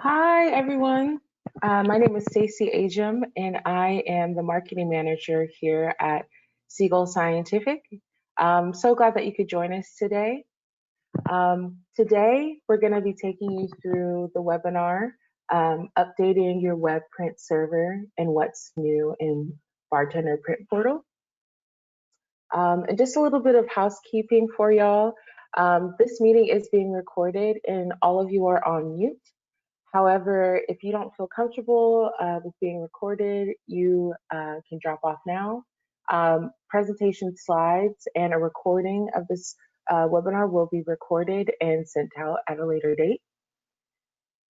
Hi, everyone. My name is Stacey Ajum, and I am the marketing manager here at Siegel Scientific. I'm so glad that you could join us today. Today, we're going to be taking you through the webinar, updating your web print server and what's new in BarTender Print Portal. And just a little bit of housekeeping for y'all. This meeting is being recorded and all of you are on mute. However, if you don't feel comfortable with being recorded, you can drop off now. Presentation slides and a recording of this webinar will be recorded and sent out at a later date.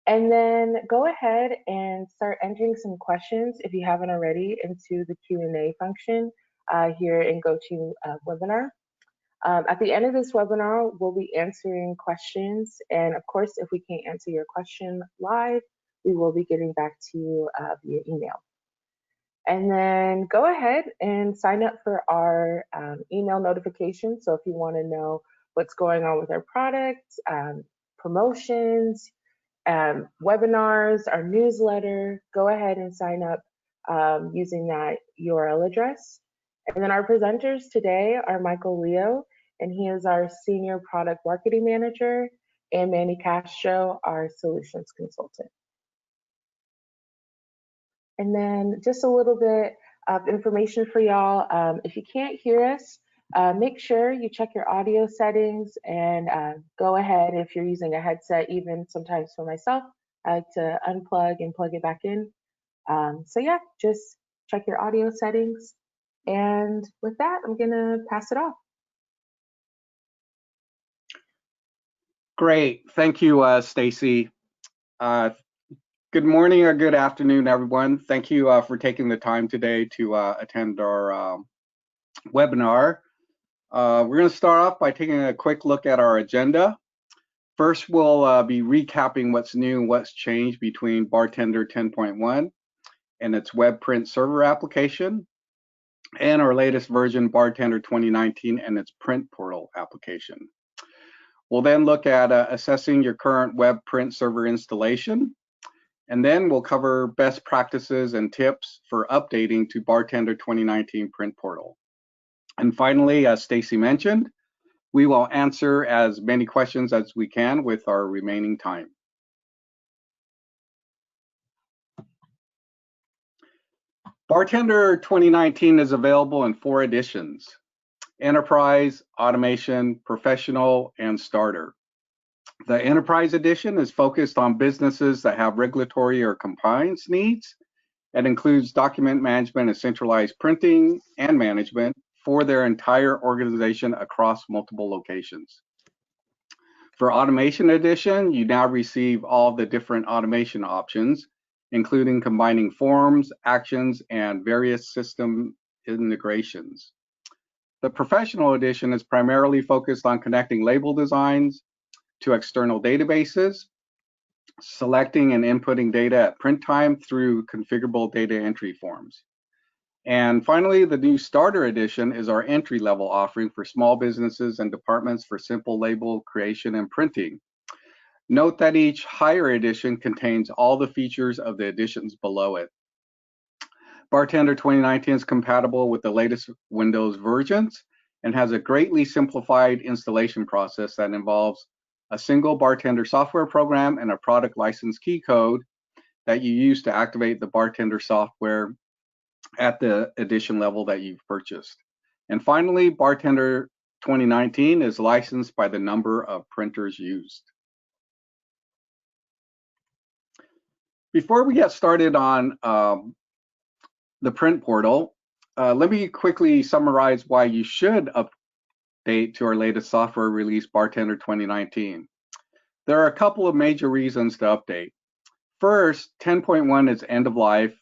And then go ahead and start entering some questions if you haven't already into the Q&A function here in GoToWebinar. At the end of this webinar, we'll be answering questions. And of course, if we can't answer your question live, we will be getting back to you via email. And then go ahead and sign up for our email notifications. So if you want to know what's going on with our products, promotions, webinars, our newsletter, go ahead and sign up using that URL address. And then our presenters today are Michael Leo, and he is our Senior Product Marketing Manager, and Manny Castro, our Solutions Consultant. And then just a little bit of information for y'all. If you can't hear us, make sure you check your audio settings and go ahead if you're using a headset, even sometimes for myself, I like to unplug and plug it back in. So yeah, just check your audio settings. And with that, I'm gonna pass it off. Great, thank you, Stacey. Good morning or good afternoon, everyone. Thank you for taking the time today to attend our webinar. We're gonna start off by taking a quick look at our agenda. First, we'll be recapping what's new and what's changed between BarTender 10.1 and its web print server application, and our latest version, BarTender 2019, and its print portal application. We'll then look at assessing your current web print server installation, and then we'll cover best practices and tips for updating to BarTender 2019 print portal. And finally, as Stacey mentioned, we will answer as many questions as we can with our remaining time. BarTender 2019 is available in 4 editions: Enterprise, Automation, Professional, and Starter. The Enterprise edition is focused on businesses that have regulatory or compliance needs and includes document management and centralized printing and management for their entire organization across multiple locations. For Automation edition, you now receive all the different automation options, including combining forms, actions, and various system integrations. The Professional edition is primarily focused on connecting label designs to external databases, selecting and inputting data at print time through configurable data entry forms. And finally, the new Starter edition is our entry-level offering for small businesses and departments for simple label creation and printing. Note that each higher edition contains all the features of the editions below it. BarTender 2019 is compatible with the latest Windows versions and has a greatly simplified installation process that involves a single BarTender software program and a product license key code that you use to activate the BarTender software at the edition level that you've purchased. And finally, BarTender 2019 is licensed by the number of printers used. Before we get started on the print portal, let me quickly summarize why you should update to our latest software release, BarTender 2019. There are a couple of major reasons to update. First, 10.1 is end of life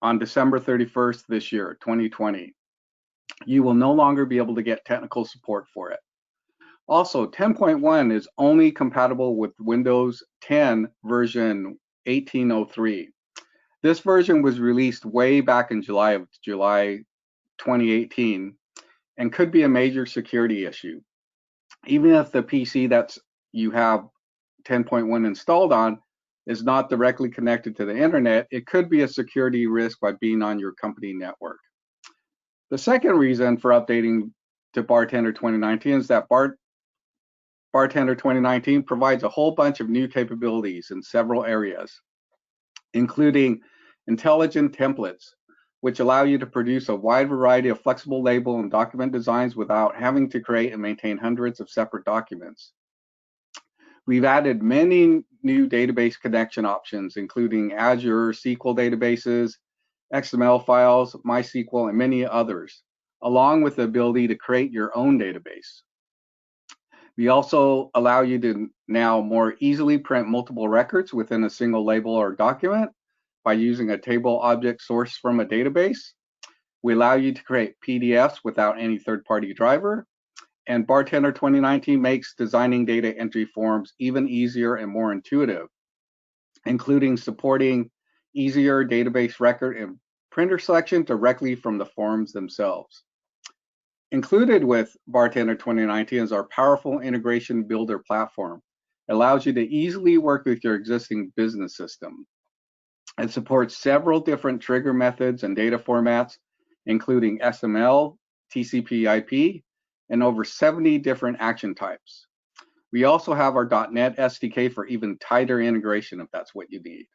on December 31st this year, 2020. You will no longer be able to get technical support for it. Also, 10.1 is only compatible with Windows 10 version 1803. This version was released way back in July 2018 and could be a major security issue. Even if the PC that you have 10.1 installed on is not directly connected to the internet, it could be a security risk by being on your company network. The second reason for updating to BarTender 2019 is that BarTender 2019 provides a whole bunch of new capabilities in several areas, including intelligent templates, which allow you to produce a wide variety of flexible label and document designs without having to create and maintain hundreds of separate documents. We've added many new database connection options, including Azure SQL databases, XML files, MySQL, and many others, along with the ability to create your own database. We also allow you to now more easily print multiple records within a single label or document by using a table object sourced from a database. We allow you to create PDFs without any third-party driver. And BarTender 2019 makes designing data entry forms even easier and more intuitive, including supporting easier database record and printer selection directly from the forms themselves. Included with BarTender 2019 is our powerful integration builder platform. It allows you to easily work with your existing business system. It supports several different trigger methods and data formats, including XML, TCP/IP, and over 70 different action types. We also have our .NET SDK for even tighter integration if that's what you need.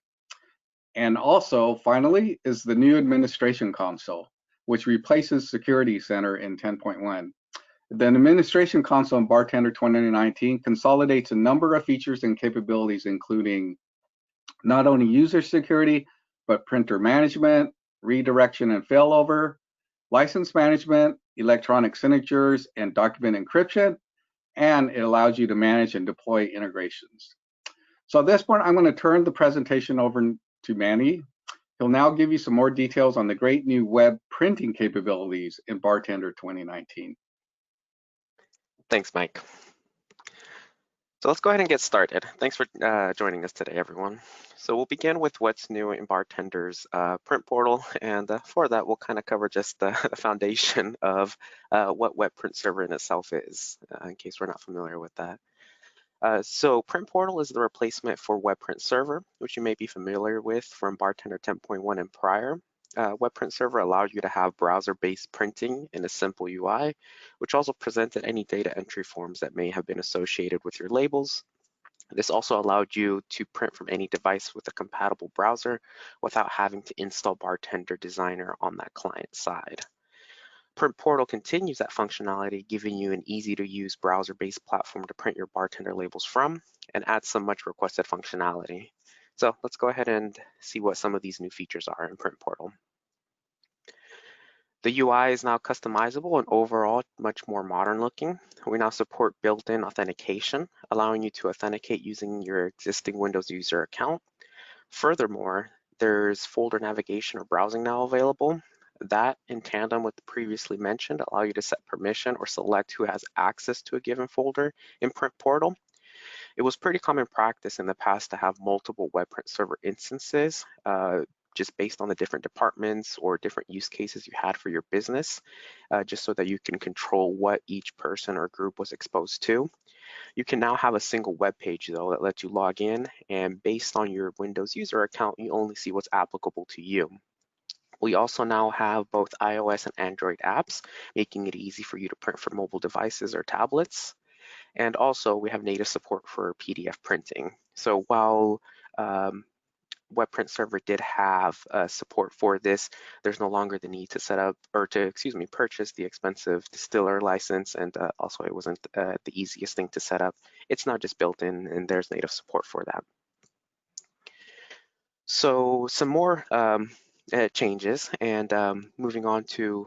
And also, finally, is the new administration console, which replaces Security Center in 10.1. The administration console in BarTender 2019 consolidates a number of features and capabilities, including not only user security, but printer management, redirection and failover, license management, electronic signatures, and document encryption, and it allows you to manage and deploy integrations. So at this point, I'm going to turn the presentation over to Manny. He'll now give you some more details on the great new web printing capabilities in BarTender 2019. Thanks, Mike. So let's go ahead and get started. Thanks for joining us today, everyone. So we'll begin with what's new in BarTender's print portal, and for that, we'll kind of cover just the foundation of what Web Print Server in itself is, in case we're not familiar with that. So Print Portal is the replacement for Web Print Server, which you may be familiar with from BarTender 10.1 and prior. Web Print Server allowed you to have browser-based printing in a simple UI, which also presented any data entry forms that may have been associated with your labels. This also allowed you to print from any device with a compatible browser without having to install BarTender Designer on that client side. Print Portal continues that functionality, giving you an easy-to-use browser-based platform to print your BarTender labels from and adds some much requested functionality. So let's go ahead and see what some of these new features are in Print Portal. The UI is now customizable and overall much more modern looking. We now support built-in authentication, allowing you to authenticate using your existing Windows user account. Furthermore, there's folder navigation or browsing now available. That, in tandem with the previously mentioned, allow you to set permission or select who has access to a given folder in Print Portal. It was pretty common practice in the past to have multiple Web Print Server instances, just based on the different departments or different use cases you had for your business, just so that you can control what each person or group was exposed to. You can now have a single web page though that lets you log in, and based on your Windows user account, you only see what's applicable to you. We also now have both iOS and Android apps, making it easy for you to print for mobile devices or tablets. And also we have native support for PDF printing. So while Web Print Server did have support for this, there's no longer the need to set up or to, purchase the expensive distiller license, and also it wasn't the easiest thing to set up. It's now just built in and there's native support for that. So some more changes, and moving on to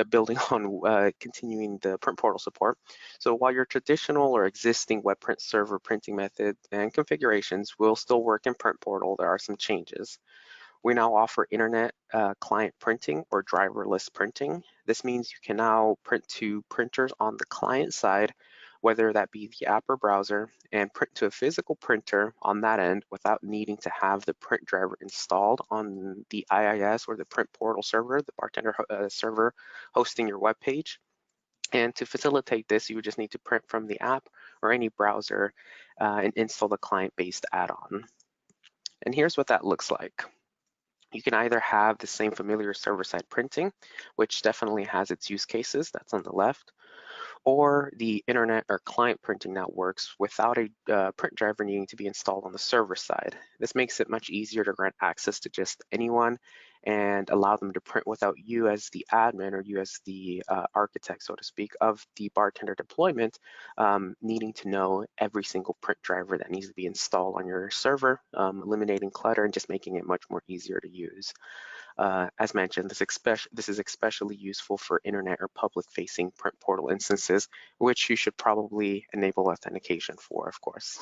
building on continuing the Print Portal support. So while your traditional or existing Web Print Server printing method and configurations will still work in Print Portal, there are some changes. We now offer internet client printing or driverless printing. This means you can now print to printers on the client side, whether that be the app or browser, and print to a physical printer on that end without needing to have the print driver installed on the IIS or the Print Portal server, the BarTender server hosting your web page. And to facilitate this, you would just need to print from the app or any browser and install the client-based add-on. And here's what that looks like. You can either have the same familiar server-side printing, which definitely has its use cases, that's on the left, or the internet or client printing that works without a print driver needing to be installed on the server side. This makes it much easier to grant access to just anyone and allow them to print without you as the admin or you as the architect, so to speak, of the BarTender deployment, needing to know every single print driver that needs to be installed on your server, eliminating clutter and just making it much more easier to use. As mentioned, this is especially useful for internet or public-facing print portal instances, which you should probably enable authentication for, of course.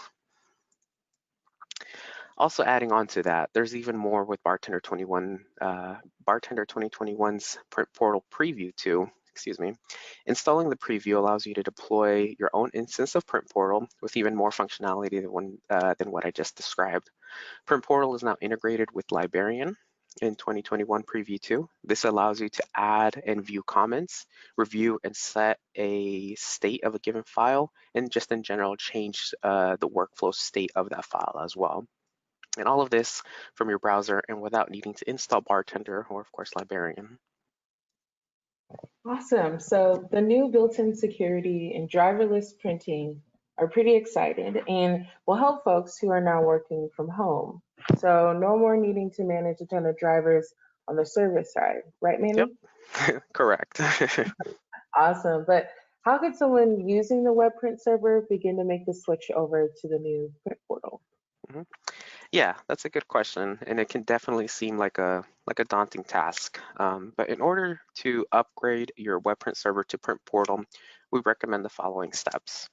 Also adding on to that, there's even more with BarTender 2021's Print Portal Preview 2. Excuse me. Installing the preview allows you to deploy your own instance of Print Portal with even more functionality than what I just described. Print Portal is now integrated with Librarian in 2021 Preview 2. This allows you to add and view comments, review and set a state of a given file, and just in general change the workflow state of that file as well. And all of this from your browser and without needing to install BarTender or of course Librarian. Awesome. So the new built-in security and driverless printing are pretty excited and will help folks who are now working from home. So no more needing to manage a ton of drivers on the server side, right, Manny? Yep, correct. Awesome. But how could someone using the web print server begin to make the switch over to the new print portal? Mhm. Yeah, that's a good question, and it can definitely seem like a daunting task. But in order to upgrade your web print server to Print Portal, we recommend the following steps.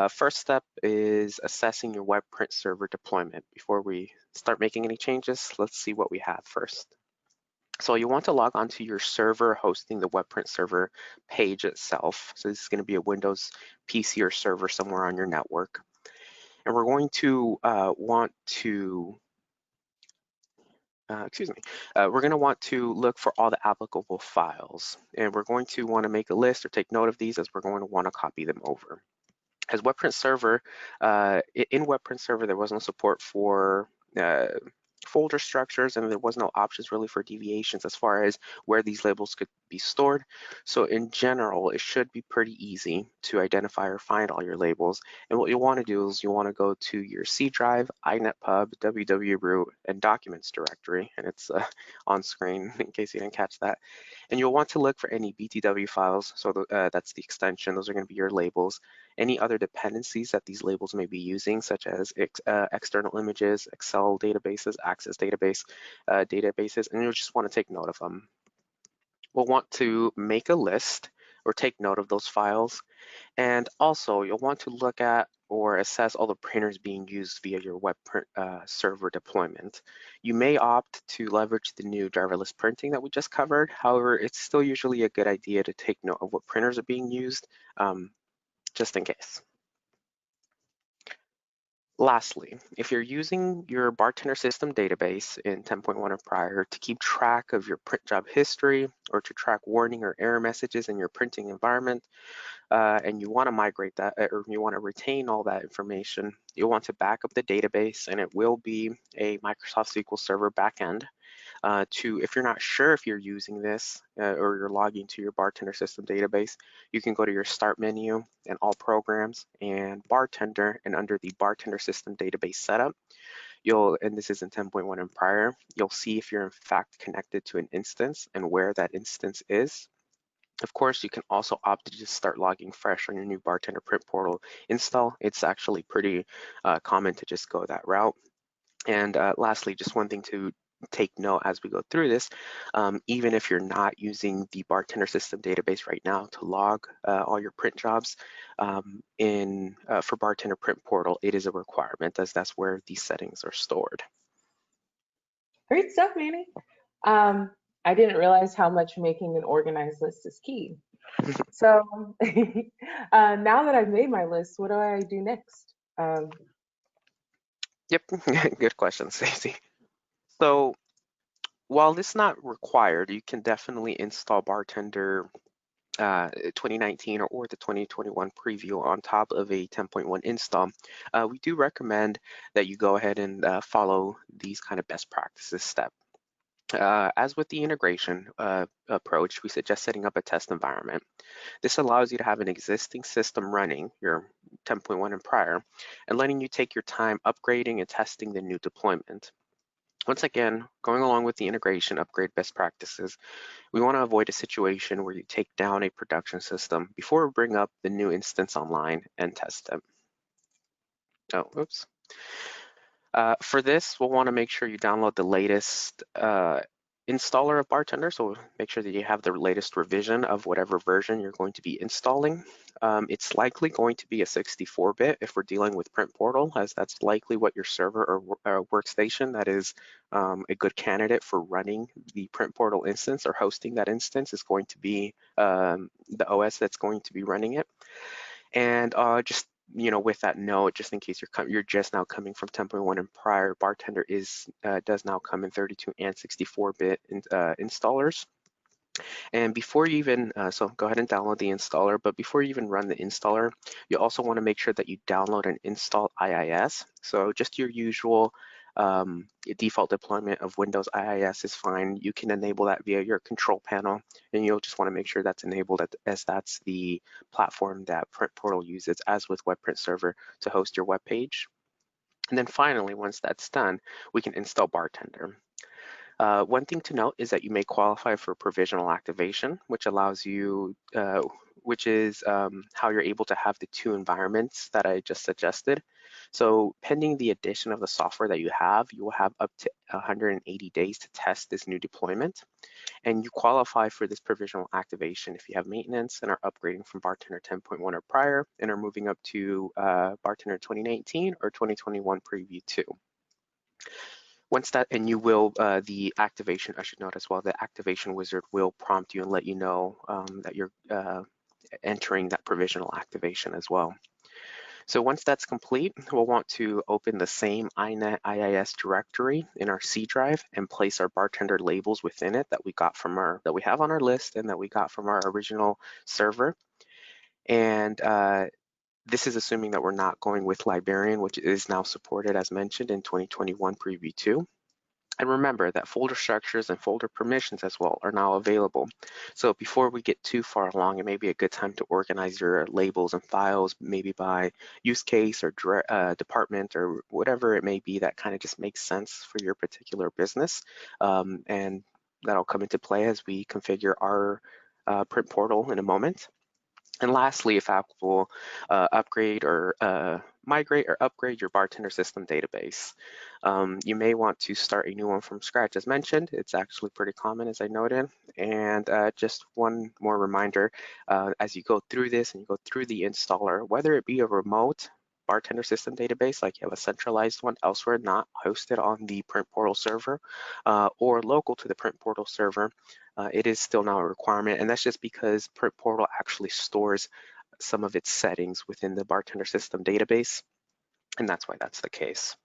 First step is assessing your web print server deployment. Before we start making any changes, let's see what we have first. So you want to log onto your server hosting the web print server page itself. So this is going to be a Windows PC or server somewhere on your network. And we're going to want to we're going to want to look for all the applicable files, and we're going to want to make a list or take note of these as we're going to want to copy them over. As WebPrint Server, in WebPrint Server, there was no support for folder structures, and there was no options really for deviations as far as where these labels could be stored. So in general, it should be pretty easy to identify or find all your labels. And what you'll want to do is you want to go to your C drive, inetpub, www-root, and documents directory, and it's on screen in case you didn't catch that. And you'll want to look for any BTW files, so that's the extension, those are going to be your labels. Any other dependencies that these labels may be using, such as external images, Excel databases, Access databases, and you'll just want to take note of them. We'll want to make a list or take note of those files. And also, you'll want to look at or assess all the printers being used via your web print server deployment. You may opt to leverage the new driverless printing that we just covered. However, it's still usually a good idea to take note of what printers are being used, just in case. Lastly, if you're using your BarTender system database in 10.1 or prior to keep track of your print job history or to track warning or error messages in your printing environment, and you want to migrate that or you want to retain all that information, you'll want to back up the database, and it will be a Microsoft SQL Server backend. If you're not sure if you're using this or you're logging to your BarTender system database, you can go to your Start menu and All Programs and BarTender, and under the BarTender system database setup, and this is in 10.1 and prior, you'll see if you're in fact connected to an instance and where that instance is. Of course, you can also opt to just start logging fresh on your new BarTender Print Portal install. It's actually pretty common to just go that route. And lastly, just one thing to take note as we go through this, even if you're not using the BarTender system database right now to log all your print jobs for BarTender Print Portal, it is a requirement as that's where these settings are stored. Great stuff, Manny. I didn't realize how much making an organized list is key. So now that I've made my list, what do I do next? Yep, good question, Stacey. So while this is not required, you can definitely install BarTender 2019 or the 2021 preview on top of a 10.1 install, we do recommend that you go ahead and follow these kind of best practices steps. As with the integration approach, we suggest setting up a test environment. This allows you to have an existing system running, your 10.1 and prior, and letting you take your time upgrading and testing the new deployment. Once again, going along with the integration upgrade best practices, we want to avoid a situation where you take down a production system before we bring up the new instance online and test it. Oh, oops. For this, we'll want to make sure you download the latest installer of BarTender, so make sure that you have the latest revision of whatever version you're going to be installing. It's likely going to be a 64-bit if we're dealing with Print Portal, as that's likely what your server or workstation that is a good candidate for running the Print Portal instance or hosting that instance is going to be the OS that's going to be running it. And just with that note, just in case you're just now coming from 10.1 and prior, BarTender does now come in 32 and 64-bit installers. And before you even, so go ahead and download the installer, but before you even run the installer, you also want to make sure that you download and install IIS. So just your usual default deployment of Windows IIS is fine. You can enable that via your control panel, and you'll just want to make sure that's enabled as that's the platform that Print Portal uses, as with WebPrint Server, to host your web page. And then finally, once that's done, we can install BarTender. One thing to note is that you may qualify for provisional activation, which allows you, which is how you're able to have the two environments that I just suggested. So pending the addition of the software that you will have up to 180 days to test this new deployment. And you qualify for this provisional activation if you have maintenance and are upgrading from BarTender 10.1 or prior and are moving up to BarTender 2019 or 2021 Preview 2. Once that, and you will, the activation, I should note as well, the activation wizard will prompt you and let you know that you're entering that provisional activation as well. So once that's complete, we'll want to open the same iNet IIS directory in our C drive and place our BarTender labels within it that we have on our list and that we got from our original server. And this is assuming that we're not going with Librarian, which is now supported as mentioned in 2021 Preview 2. And remember that folder structures and folder permissions as well are now available. So before we get too far along, it may be a good time to organize your labels and files, maybe by use case or department or whatever it may be that kind of just makes sense for your particular business. And that'll come into play as we configure our Print Portal in a moment. And lastly, if applicable, upgrade or migrate or upgrade your BarTender system database. You may want to start a new one from scratch. As mentioned, it's actually pretty common, as I noted. And just one more reminder, as you go through this and you go through the installer, whether it be a remote BarTender system database, like you have a centralized one elsewhere, not hosted on the Print Portal server, or local to the Print Portal server, it is still now a requirement. And that's just because Print Portal actually stores some of its settings within the BarTender system database, and that's why that's the case.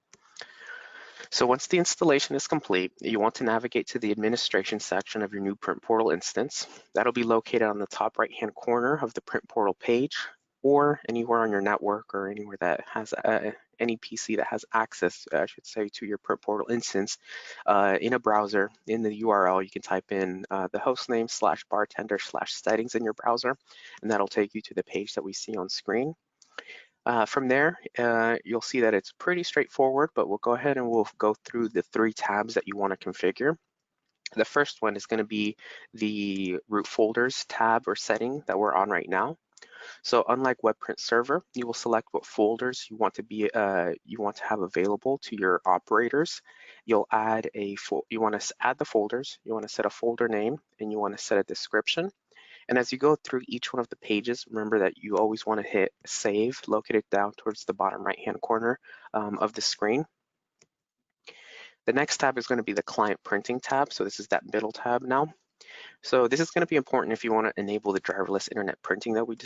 So once the installation is complete, you want to navigate to the administration section of your new Print Portal instance. That'll be located on the top right-hand corner of the Print Portal page, or anywhere on your network or anywhere that has any PC that has access, I should say, to your Print Portal instance. In a browser, in the URL, you can type in the hostname /bartender/settings in your browser, and that'll take you to the page that we see on screen. From there, you'll see that it's pretty straightforward, but we'll go ahead and we'll go through the 3 tabs that you want to configure. The first one is going to be the root folders tab or setting that we're on right now. So unlike WebPrint Server, you will select what folders you want to have available to your operators. You'll add you want to add the folders, you want to set a folder name, and you want to set a description. And as you go through each one of the pages, remember that you always want to hit save, located down towards the bottom right-hand corner of the screen. The next tab is going to be the client printing tab. So this is that middle tab now. So this is going to be important if you want to enable the driverless internet printing that we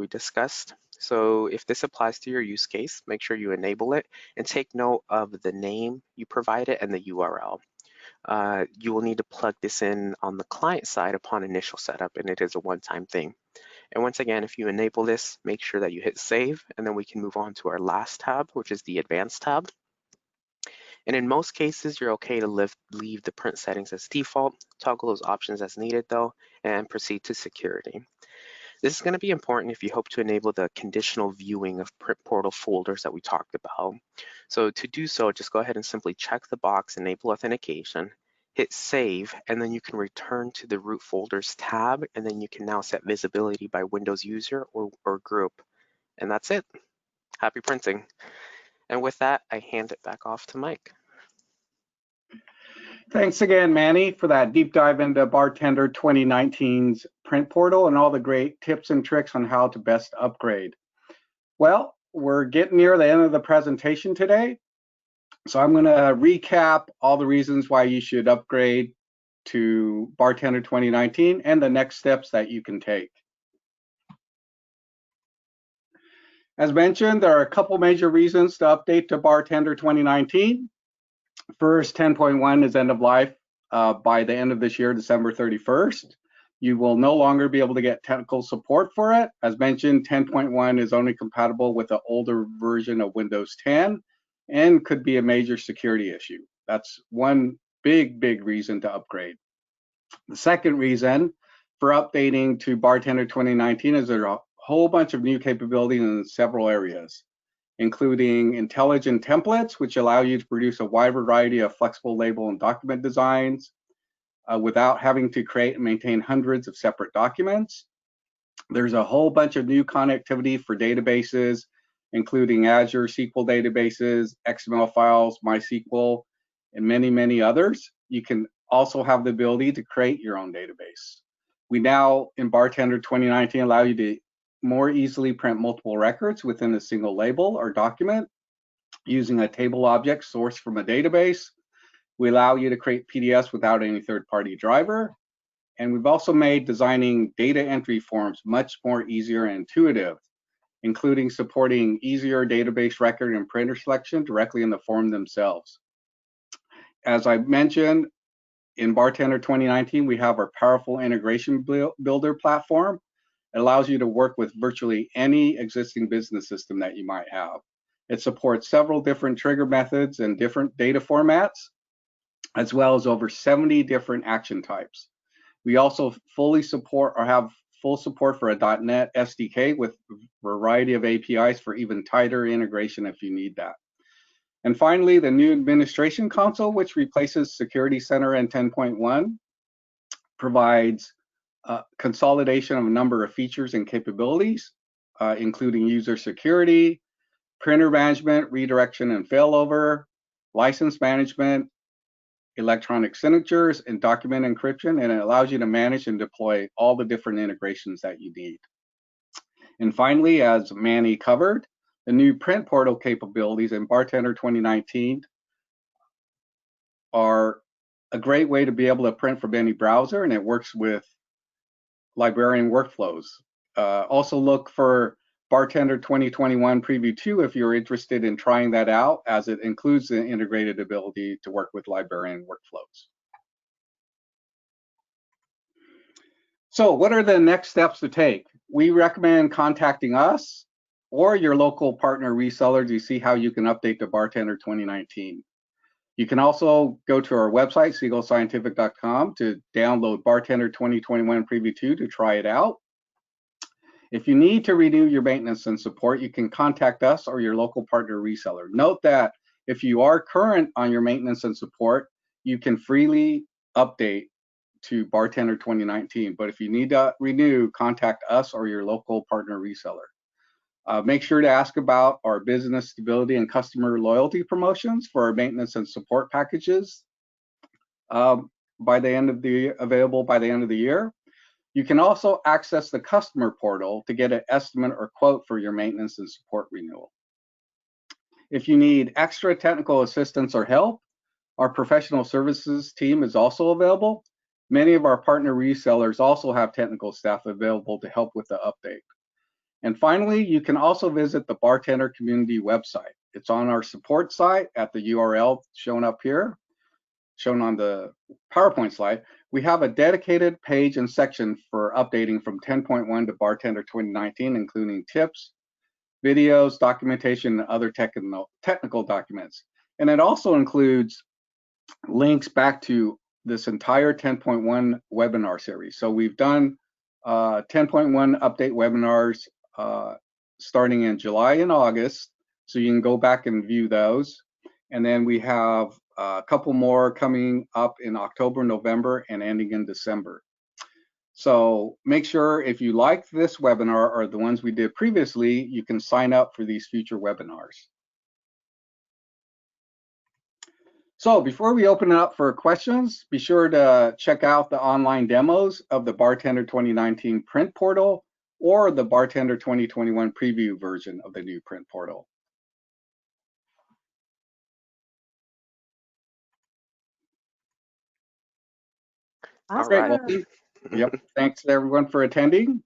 discussed. So if this applies to your use case, make sure you enable it and take note of the name you provided and the URL. you will need to plug this in on the client side upon initial setup, and it is a one-time thing. And once again, if you enable this, make sure that you hit save, and then we can move on to our last tab, which is the advanced tab. And in most cases, you're okay to leave the print settings as default, toggle those options as needed though, and proceed to security. This is going to be important if you hope to enable the conditional viewing of Print Portal folders that we talked about. So to do so, just go ahead and simply check the box, enable authentication, hit save, and then you can return to the root folders tab, and then you can now set visibility by Windows user or group. And that's it. Happy printing. And with that, I hand it back off to Mike. Thanks again, Manny, for that deep dive into BarTender 2019's print portal and all the great tips and tricks on how to best upgrade. Well, we're getting near the end of the presentation today, so I'm going to recap all the reasons why you should upgrade to BarTender 2019 and the next steps that you can take. As mentioned, there are a couple major reasons to update to BarTender 2019. First, 10.1 is end of life by the end of this year, December 31st. You will no longer be able to get technical support for it. As mentioned, 10.1 is only compatible with the older version of Windows 10 and could be a major security issue. That's one big reason to upgrade. The second reason for updating to BarTender 2019 is there are a whole bunch of new capabilities in several areas, including intelligent templates, which allow you to produce a wide variety of flexible label and document designs without having to create and maintain hundreds of separate documents. There's a whole bunch of new connectivity for databases, including Azure SQL databases, XML files, MySQL, and many others. You can also have the ability to create your own database. We now, in BarTender 2019, allow you to more easily print multiple records within a single label or document using a table object sourced from a database. We allow you to create PDFs without any third-party driver. And we've also made designing data entry forms much more easier and intuitive, including supporting easier database record and printer selection directly in the form themselves. As I mentioned, in BarTender 2019, we have our powerful integration builder platform. It allows you to work with virtually any existing business system that you might have. It supports several different trigger methods and different data formats, as well as over 70 different action types. We also fully support or have full support for a .NET SDK with a variety of APIs for even tighter integration if you need that. And finally, the new administration console, which replaces Security Center and 10.1, provides consolidation of a number of features and capabilities, including user security, printer management, redirection and failover, license management, electronic signatures, and document encryption, and it allows you to manage and deploy all the different integrations that you need. And finally, as Manny covered, the new print portal capabilities in BarTender 2019 are a great way to be able to print from any browser, and it works with librarian workflows. Also look for BarTender 2021 Preview 2 if you're interested in trying that out, as it includes the integrated ability to work with librarian workflows. So what are the next steps to take? We recommend contacting us or your local partner reseller to see how you can update to BarTender 2019. You can also go to our website, seagullscientific.com, to download BarTender 2021 Preview 2 to try it out. If you need to renew your maintenance and support, you can contact us or your local partner reseller. Note that if you are current on your maintenance and support, you can freely update to BarTender 2019. But if you need to renew, contact us or your local partner reseller. Make sure to ask about our business stability and customer loyalty promotions for our maintenance and support packages available by the end of the year. You can also access the customer portal to get an estimate or quote for your maintenance and support renewal. If you need extra technical assistance or help, our professional services team is also available. Many of our partner resellers also have technical staff available to help with the update. And finally, you can also visit the BarTender community website. It's on our support site at the URL shown up here. shown on the PowerPoint slide, we have a dedicated page and section for updating from 10.1 to BarTender 2019, including tips, videos, documentation, and other technical documents. And it also includes links back to this entire 10.1 webinar series. So we've done 10.1 update webinars starting in July and August. So you can go back and view those. And then we have a couple more coming up in October, November, and ending in December. So make sure if you like this webinar or the ones we did previously, you can sign up for these future webinars. So before we open it up for questions, be sure to check out the online demos of the BarTender 2019 print portal or the BarTender 2021 preview version of the new print portal. All Great. right. Well, yep. Thanks everyone for attending.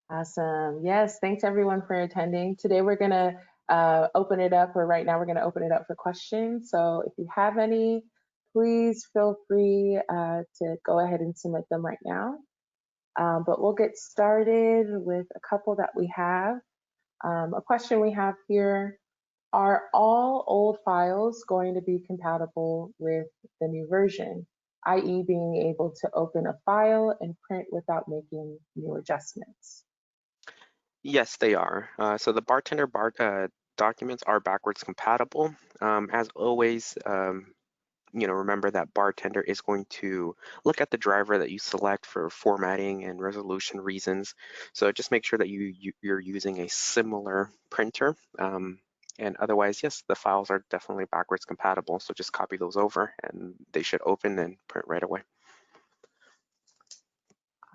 Awesome. Yes, thanks everyone for attending. Today we're gonna open it up, or right now we're gonna open it up for questions. So if you have any, please feel free to go ahead and submit them right now. But we'll get started with a couple that we have. A question we have here: are all old files going to be compatible with the new version, i.e. being able to open a file and print without making new adjustments? Yes, they are. So the BarTender documents are backwards compatible. As always, remember that BarTender is going to look at the driver that you select for formatting and resolution reasons. So just make sure that you're using a similar printer. And otherwise, yes, the files are definitely backwards compatible. So just copy those over and they should open and print right away.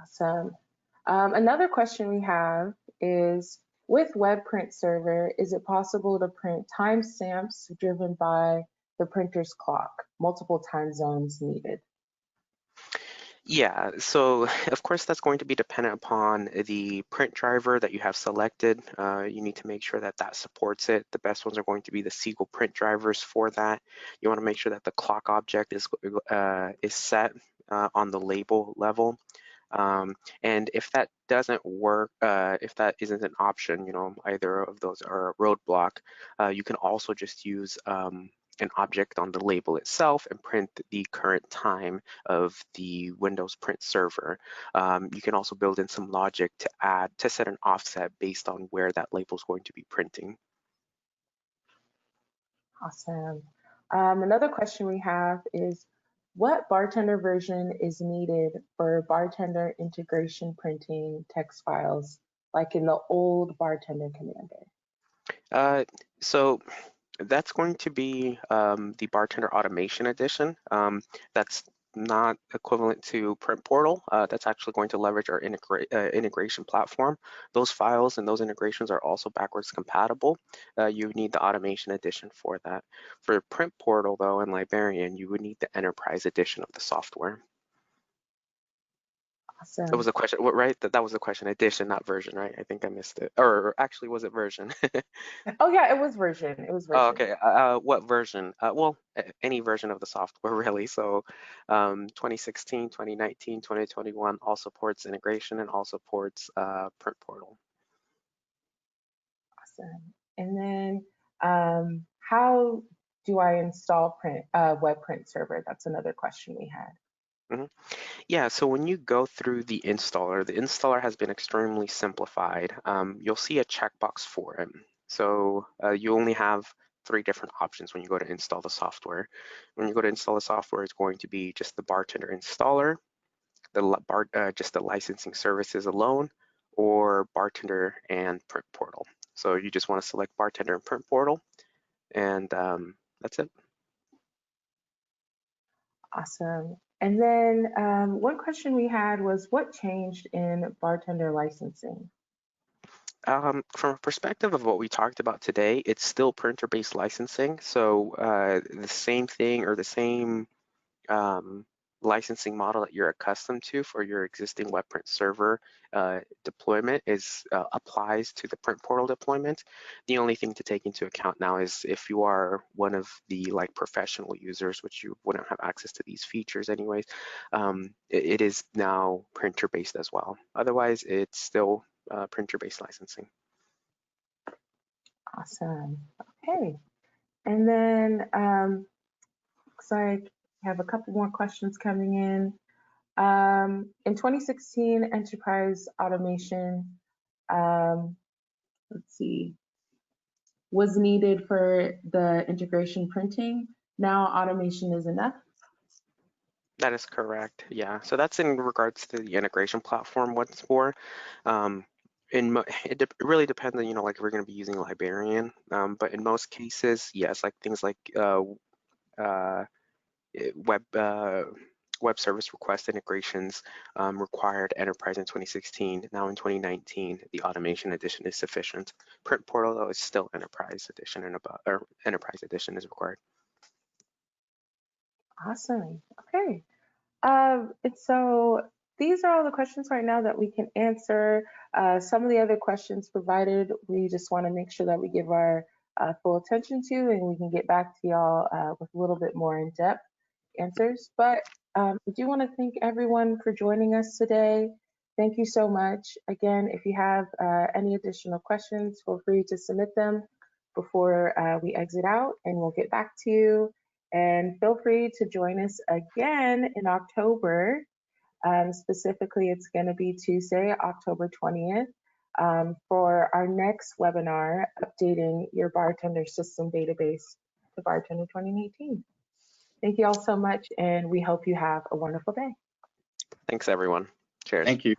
Awesome. Another question we have is, with Web Print Server, is it possible to print timestamps driven by the printer's clock, multiple time zones needed? Yeah, so of course that's going to be dependent upon the print driver that you have selected. You need to make sure that that supports it. The best ones are going to be the Siegel print drivers for that. You want to make sure that the clock object is set on the label level. And if that doesn't work, if that isn't an option, either of those are a roadblock, you can also just use an object on the label itself and print the current time of the Windows print server. You can also build in some logic to set an offset based on where that label is going to be printing. Awesome. Another question we have is, what BarTender version is needed for BarTender integration printing text files, like in the old BarTender Commander? So that's going to be the BarTender Automation Edition. That's not equivalent to Print Portal. That's actually going to leverage our integration platform. Those files and those integrations are also backwards compatible. You need the Automation Edition for that. For Print Portal, though, and Librarian, you would need the Enterprise Edition of the software. Awesome. That was a question, right? That was the question, edition, not version, right? I think I missed it. Or actually, was it version? Oh yeah, it was version. It was version. Oh, okay. What version? Well, any version of the software, really. So 2016, 2019, 2021 all supports integration and all supports Print Portal. Awesome. And then how do I install Web Print Server? That's another question we had. Yeah, so when you go through the installer has been extremely simplified. You'll see a checkbox for it. So you only have 3 different options when you go to install the software. When you go to install the software, it's going to be just the BarTender installer, just the licensing services alone, or BarTender and Print Portal. So you just want to select BarTender and Print Portal, and that's it. Awesome. And then one question we had was, what changed in BarTender licensing? From a perspective of what we talked about today, it's still printer-based licensing. So the same thing or the same licensing model that you're accustomed to for your existing web print server deployment applies to the print portal deployment. The only thing to take into account now is if you are one of the professional users, which you wouldn't have access to these features anyways, it is now printer based as well. Otherwise, it's still printer based licensing. Awesome. Okay. And then looks like I have a couple more questions coming in. In 2016, enterprise automation, let's see, was needed for the integration printing. Now automation is enough. That is correct. Yeah. So that's in regards to the integration platform. What's for? It really depends on, like if we're going to be using Librarian, but in most cases, yes, like things like web service request integrations required enterprise in 2016. Now in 2019, the automation edition is sufficient. Print portal though is still enterprise edition and above, or enterprise edition is required. Awesome. Okay. And so these are all the questions right now that we can answer. Some of the other questions provided, we just want to make sure that we give our full attention to, and we can get back to y'all with a little bit more in-depth answers. But I do want to thank everyone for joining us today. Thank you so much. Again, if you have any additional questions, feel free to submit them before we exit out, and we'll get back to you. And feel free to join us again in October. Specifically, it's going to be Tuesday, October 20th, for our next webinar, updating your BarTender system database to BarTender 2018. Thank you all so much, and we hope you have a wonderful day. Thanks, everyone. Cheers. Thank you.